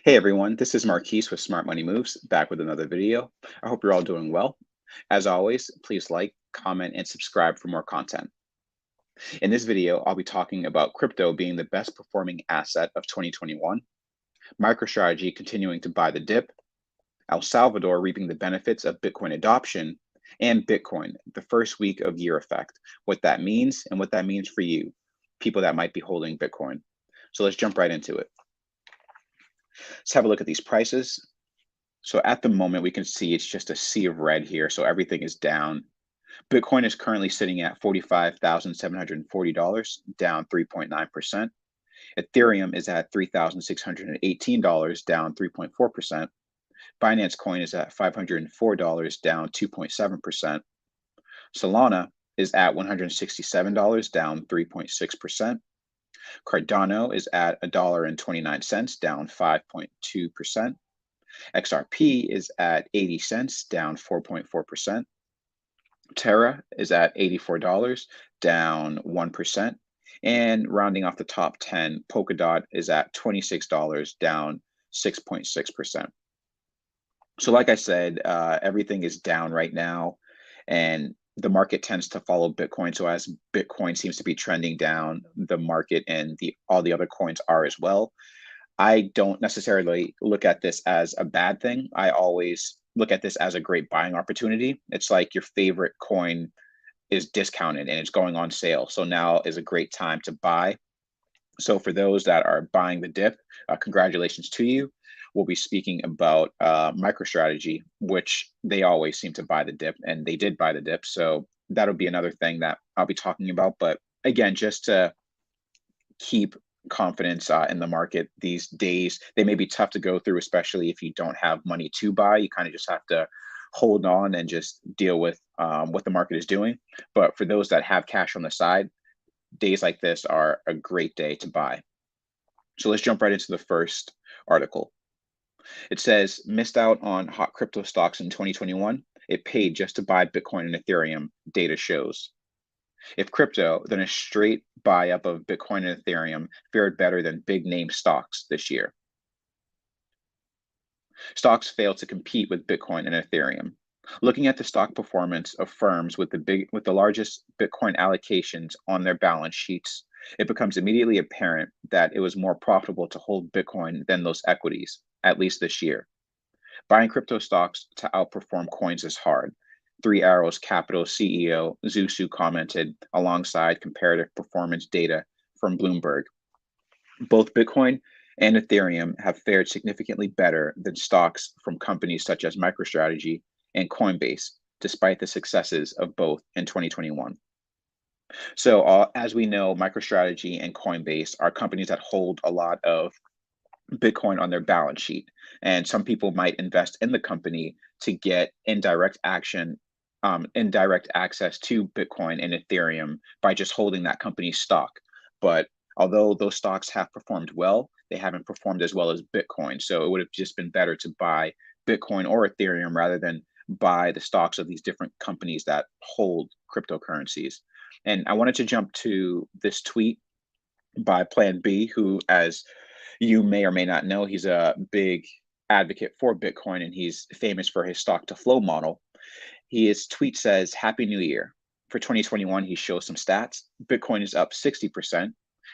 Hey everyone, this is Marquise with Smart Money Moves, back with another video. I hope you're all doing well. As always, please like, comment, and subscribe for more content. In this video, I'll be talking about crypto being the best performing asset of 2021, MicroStrategy continuing to buy the dip, El Salvador reaping the benefits of Bitcoin adoption, and Bitcoin, the first week of year effect, what that means and what that means for you, people that might be holding Bitcoin. So let's jump right into it. Let's have a look at these prices. So at the moment, we can see it's just a sea of red here. So everything is down. Bitcoin is currently sitting at $45,740, down 3.9%. Ethereum is at $3,618, down 3.4%. Binance Coin is at $504, down 2.7%. Solana is at $167, down 3.6%. Cardano is at $1.29, down 5.2%. XRP is at 80 cents, down 4.4%. Terra is at $84, down 1%. And rounding off the top 10, Polkadot is at $26, down 6.6%. So like I said, everything is down right now, and the market tends to follow Bitcoin. So as Bitcoin seems to be trending down, the market and all the other coins are as well. I don't necessarily look at this as a bad thing. I always look at this as a great buying opportunity. It's like your favorite coin is discounted and it's going on sale. So now is a great time to buy. So for those that are buying the dip, congratulations to you. We'll be speaking about MicroStrategy, which they always seem to buy the dip, and they did buy the dip. So that'll be another thing that I'll be talking about. But again, just to keep confidence in the market these days. They may be tough to go through, especially if you don't have money to buy. You kind of just have to hold on and just deal with what the market is doing. But for those that have cash on the side, days like this are a great day to buy. So let's jump right into the first article. It says, missed out on hot crypto stocks in 2021. It paid just to buy Bitcoin and Ethereum, data shows. If crypto, then a straight buy up of Bitcoin and Ethereum fared better than big name stocks this year. Stocks failed to compete with Bitcoin and Ethereum. Looking at the stock performance of firms with the largest Bitcoin allocations on their balance sheets, it becomes immediately apparent that it was more profitable to hold Bitcoin than those equities, at least this year. Buying crypto stocks to outperform coins is hard. Three Arrows Capital CEO Zusu commented alongside comparative performance data from Bloomberg. Both Bitcoin and Ethereum have fared significantly better than stocks from companies such as MicroStrategy and Coinbase, despite the successes of both in 2021. So, as we know, MicroStrategy and Coinbase are companies that hold a lot of Bitcoin on their balance sheet. And some people might invest in the company to get indirect access to Bitcoin and Ethereum by just holding that company's stock. But although those stocks have performed well, they haven't performed as well as Bitcoin. So it would have just been better to buy Bitcoin or Ethereum rather than buy the stocks of these different companies that hold cryptocurrencies. And I wanted to jump to this tweet by Plan B, who, as you may or may not know, he's a big advocate for Bitcoin and he's famous for his stock to flow model. His tweet says, Happy New Year. For 2021, he shows some stats. Bitcoin is up 60%.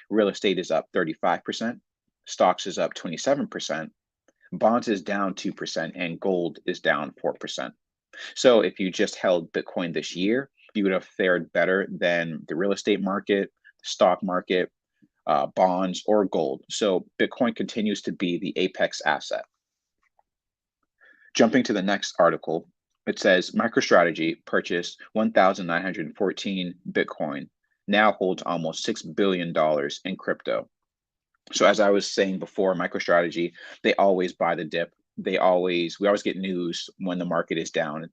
Real estate is up 35%. Stocks is up 27%. Bonds is down 2%. And gold is down 4%. So if you just held Bitcoin this year, you would have fared better than the real estate market, the stock market, bonds, or gold. So Bitcoin continues to be the apex asset. Jumping to the next article, it says MicroStrategy purchased 1,914 Bitcoin, now holds almost $6 billion in crypto. So as I was saying before, MicroStrategy, they always buy the dip. We always get news when the market is down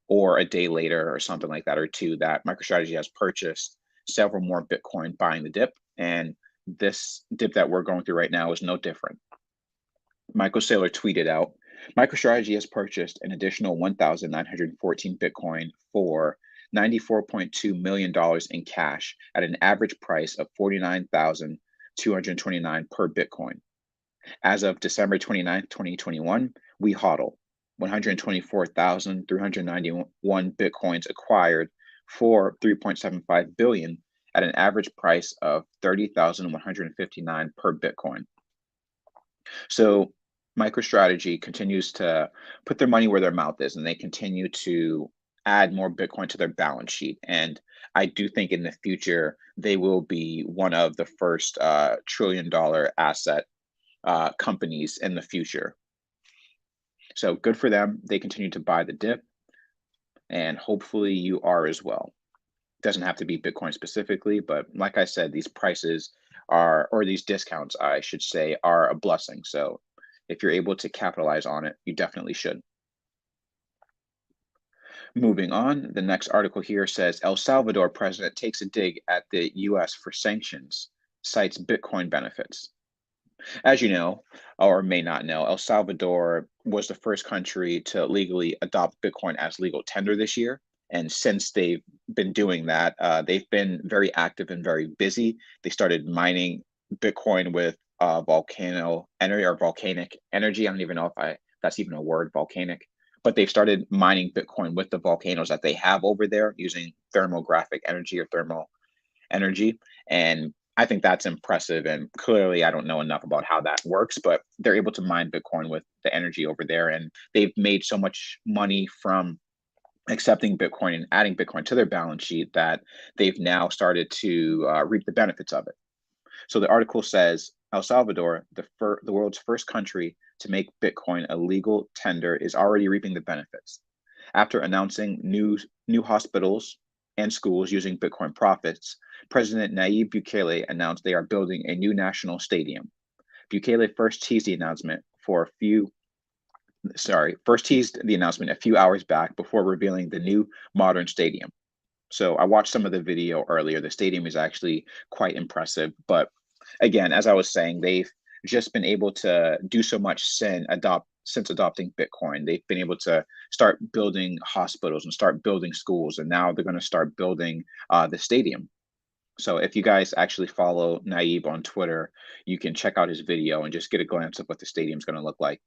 or a day later or something like that, or two, that MicroStrategy has purchased several more Bitcoin buying the dip. And this dip that we're going through right now is no different. Michael Saylor tweeted out, MicroStrategy has purchased an additional 1,914 Bitcoin for $94.2 million in cash at an average price of $49,229 per Bitcoin. As of December 29th, 2021, we hodl 124,391 Bitcoins acquired for 3.75 billion at an average price of 30,159 per Bitcoin. So MicroStrategy continues to put their money where their mouth is, and they continue to add more Bitcoin to their balance sheet. And I do think in the future they will be one of the first trillion-dollar asset companies in the future. So good for them. They continue to buy the dip, and hopefully you are as well. Doesn't have to be Bitcoin specifically, but like I said, these prices are, or these discounts, I should say, are a blessing. So if you're able to capitalize on it, you definitely should. Moving on, the next article here says El Salvador president takes a dig at the US for sanctions, cites Bitcoin benefits. As you know, or may not know, El Salvador was the first country to legally adopt Bitcoin as legal tender this year. And since they've been doing that, they've been very active and very busy. They started mining Bitcoin with volcano energy or volcanic energy. I don't even know if that's even a word, volcanic. But they've started mining Bitcoin with the volcanoes that they have over there using thermographic energy or thermal energy. And I think that's impressive. And clearly, I don't know enough about how that works, but they're able to mine Bitcoin with the energy over there. And they've made so much money from accepting Bitcoin and adding Bitcoin to their balance sheet that they've now started to reap the benefits of it. So the article says El Salvador, the world's first country to make Bitcoin a legal tender, is already reaping the benefits. After announcing new hospitals and schools using Bitcoin profits, President Nayib Bukele announced they are building a new national stadium. Bukele first teased the announcement a few hours back before revealing the new modern stadium. So I watched some of the video earlier. The stadium is actually quite impressive. But again, as I was saying, they've just been able to do so much since adopting Bitcoin. They've been able to start building hospitals and start building schools, and now they're going to start building the stadium. So if you guys actually follow Naib on Twitter, you can check out his video and just get a glance of what the stadium's going to look like.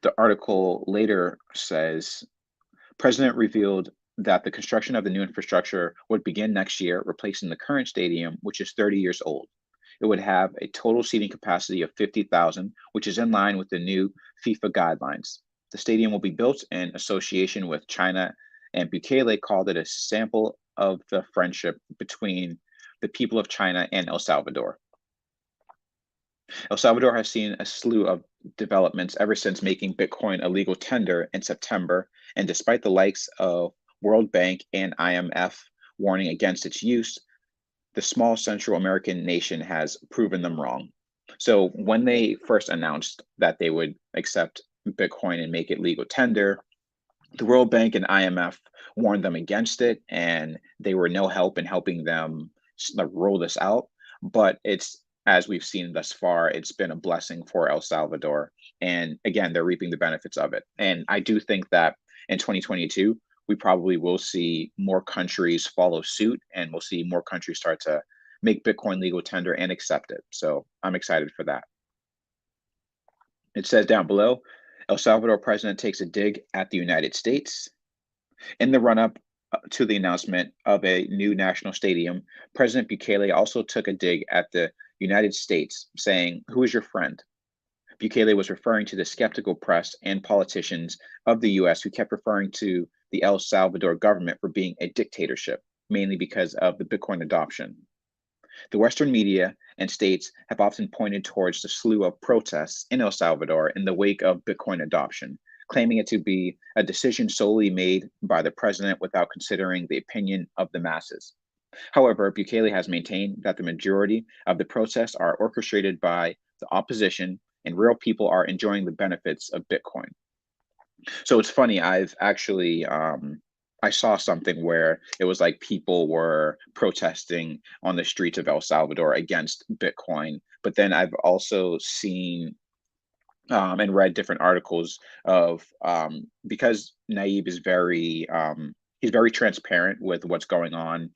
The article later says President revealed that the construction of the new infrastructure would begin next year, replacing the current stadium, which is 30 years old. It would have a total seating capacity of 50,000, which is in line with the new FIFA guidelines. The stadium will be built in association with China, and Bukele called it a sample of the friendship between the people of China and El Salvador. El Salvador has seen a slew of developments ever since making Bitcoin a legal tender in September, and despite the likes of World Bank and IMF warning against its use, the small Central American nation has proven them wrong. So when they first announced that they would accept Bitcoin and make it legal tender, the World Bank and IMF warned them against it, and they were no help in helping them roll this out. But as we've seen thus far, it's been a blessing for El Salvador. And again, they're reaping the benefits of it. And I do think that in 2022, we probably will see more countries follow suit, and we'll see more countries start to make Bitcoin legal tender and accept it. So I'm excited for that. It says down below, El Salvador president takes a dig at the United States. In the run-up to the announcement of a new national stadium, President Bukele also took a dig at the United States, saying, "Who is your friend?" Bukele was referring to the skeptical press and politicians of the US who kept referring to the El Salvador government for being a dictatorship, mainly because of the Bitcoin adoption. The Western media and states have often pointed towards the slew of protests in El Salvador in the wake of Bitcoin adoption, claiming it to be a decision solely made by the president without considering the opinion of the masses. However, Bukele has maintained that the majority of the protests are orchestrated by the opposition and real people are enjoying the benefits of Bitcoin. So it's funny, I've actually I saw something where it was like people were protesting on the streets of El Salvador against Bitcoin, but then I've also seen and read different articles of because Naib is he's very transparent with what's going on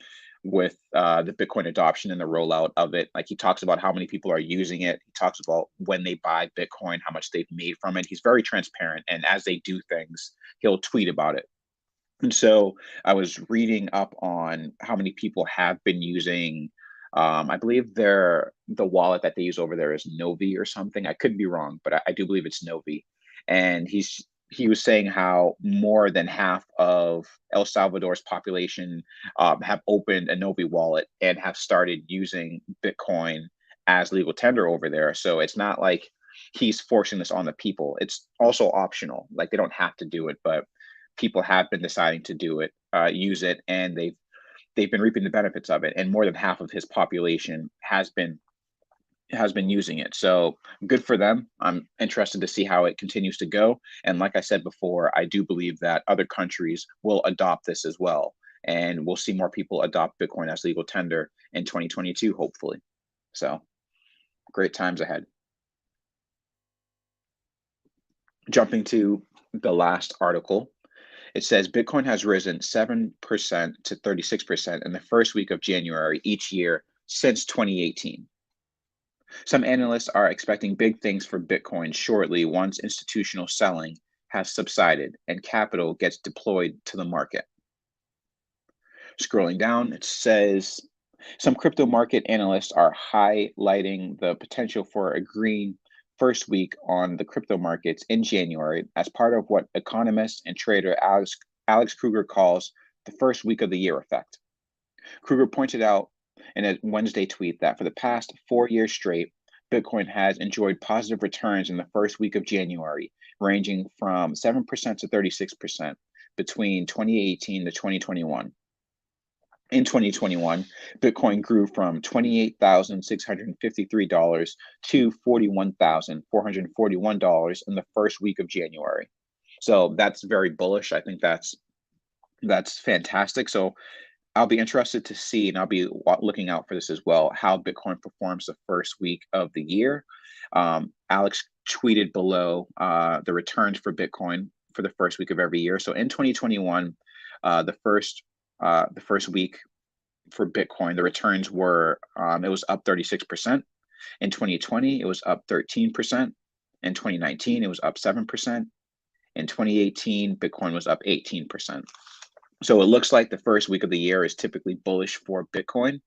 the Bitcoin adoption and the rollout of it. Like, he talks about how many people are using it. He talks about when they buy Bitcoin, how much they've made from it. He's very transparent, and as they do things, he'll tweet about it. And so I was reading up on how many people have been using. I believe the wallet that they use over there is Novi or something. I could be wrong, but I do believe it's Novi. And he was saying how more than half of El Salvador's population have opened a Novi wallet and have started using Bitcoin as legal tender over there. So it's not like he's forcing this on the people. It's also optional. Like, they don't have to do it, but people have been deciding to do it, use it, and they've been reaping the benefits of it. And more than half of his population has been using it. So good for them. I'm interested to see how it continues to go. And like I said before, I do believe that other countries will adopt this as well. And we'll see more people adopt Bitcoin as legal tender in 2022, hopefully. So great times ahead. Jumping to the last article, it says Bitcoin has risen 7% to 36% in the first week of January each year since 2018. Some analysts are expecting big things for Bitcoin shortly once institutional selling has subsided and capital gets deployed to the market. Scrolling down, it says some crypto market analysts are highlighting the potential for a green first week on the crypto markets in January as part of what economist and trader Alex Kruger calls the first week of the year effect. Kruger pointed out in a Wednesday tweet that for the past 4 years straight, Bitcoin has enjoyed positive returns in the first week of January, ranging from 7% to 36% between 2018 to 2021. In 2021, Bitcoin grew from $28,653 to $41,441 in the first week of January. So that's very bullish. I think that's fantastic. So I'll be interested to see, and I'll be looking out for this as well, how Bitcoin performs the first week of the year. Alex tweeted below the returns for Bitcoin for the first week of every year. So in 2021, the first week for Bitcoin, the returns were it was up 36%. In 2020, it was up 13%. In 2019, it was up 7%. In 2018, Bitcoin was up 18%. So it looks like the first week of the year is typically bullish for Bitcoin.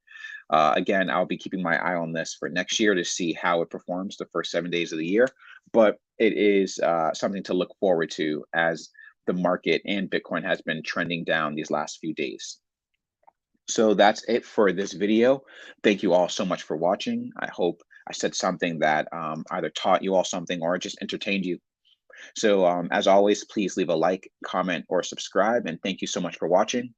Again, I'll be keeping my eye on this for next year to see how it performs the first 7 days of the year. But it is something to look forward to as the market and Bitcoin has been trending down these last few days. So that's it for this video. Thank you all so much for watching. I hope I said something that either taught you all something or just entertained you. So as always, please leave a like, comment, or subscribe. And thank you so much for watching.